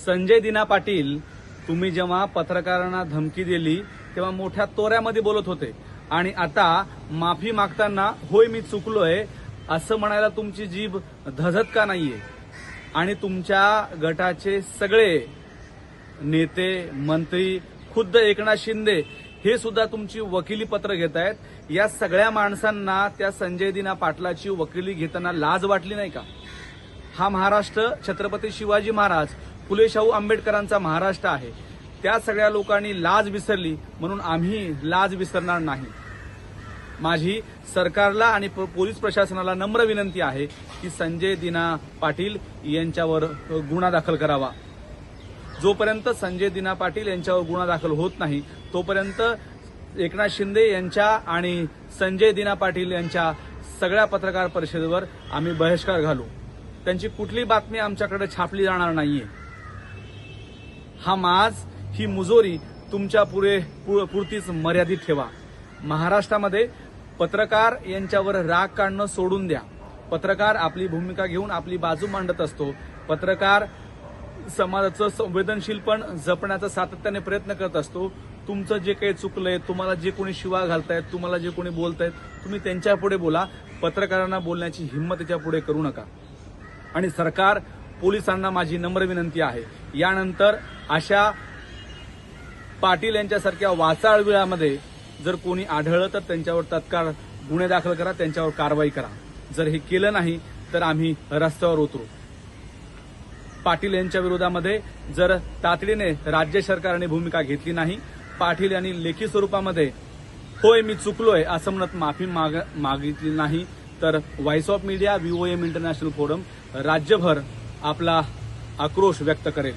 संजय दिना पाटील, तुम्ही जेव्हा पत्रकारांना धमकी दिली तेव्हा मोठ्या तोऱ्यामध्ये बोलत होते आणि आता माफी मागताना होय मी चुकलोय असं म्हणायला तुमची जीभ धजत का नाहीये? आणि तुमच्या गटाचे सगळे नेते, मंत्री, खुद्द एकनाथ शिंदे हे सुद्धा तुमची वकिली पत्र घेत आहेत. या सगळ्या माणसांना त्या संजय दिना पाटलाची वकिली घेताना लाज वाटली नाही का? हा महाराष्ट्र छत्रपती शिवाजी महाराज, फुले शाहू आंबेडकरांचा महाराष्ट्र आहे. त्या सगळ्या लोकांनी लाज विसरली म्हणून आम्ही लाज विसरणार नाही. माझी सरकारला आणि पोलीस प्रशासनाला नम्र विनंती आहे की संजय दिना पाटील यांच्यावर गुन्हा दाखल करावा. जोपर्यंत संजय दिना पाटील यांच्यावर गुन्हा दाखल होत नाही तोपर्यंत एकनाथ शिंदे यांच्या आणि संजय दिना पाटील यांच्या सगळ्या पत्रकार परिषदेवर आम्ही बहिष्कार घालू. त्यांची कुठली बातमी आमच्याकडे छापली जाणार नाहीये. हा माज, ही मुजोरी तुमच्या पुरतीच मर्यादित ठेवा. महाराष्ट्रामध्ये पत्रकार यांच्यावर राग काढणं सोडून द्या. पत्रकार आपली भूमिका घेऊन आपली बाजू मांडत असतो. पत्रकार समाजाचं संवेदनशीलपण जपण्याचा सातत्याने प्रयत्न करत असतो. तुमचं जे काही चुकलंय, तुम्हाला जे कोणी शिवा घालतायत, तुम्हाला जे कोणी बोलतायत, तुम्ही त्यांच्या पुढे बोला. पत्रकारांना बोलण्याची हिंमत त्याच्या पुढे करू नका. आणि सरकार, पोलिसांना माझी नम्र विनंती आहे, यानंतर अशा पाटील यांच्यासारख्या वाचाळविळामध्ये जर कोणी आढळलं तर त्यांच्यावर तत्काळ गुन्हे दाखल करा, त्यांच्यावर कारवाई करा. जर हे केलं नाही तर आम्ही रस्त्यावर उतरू. पाटील यांच्या विरोधामध्ये जर तातडीने राज्य सरकारने भूमिका घेतली नाही, पाटील यांनी लेखी स्वरूपामध्ये होय मी चुकलोय असं म्हणत माफी मागितली नाही तर voice of media, VOM international forum राज्यभर आपला आक्रोश व्यक्त करेल.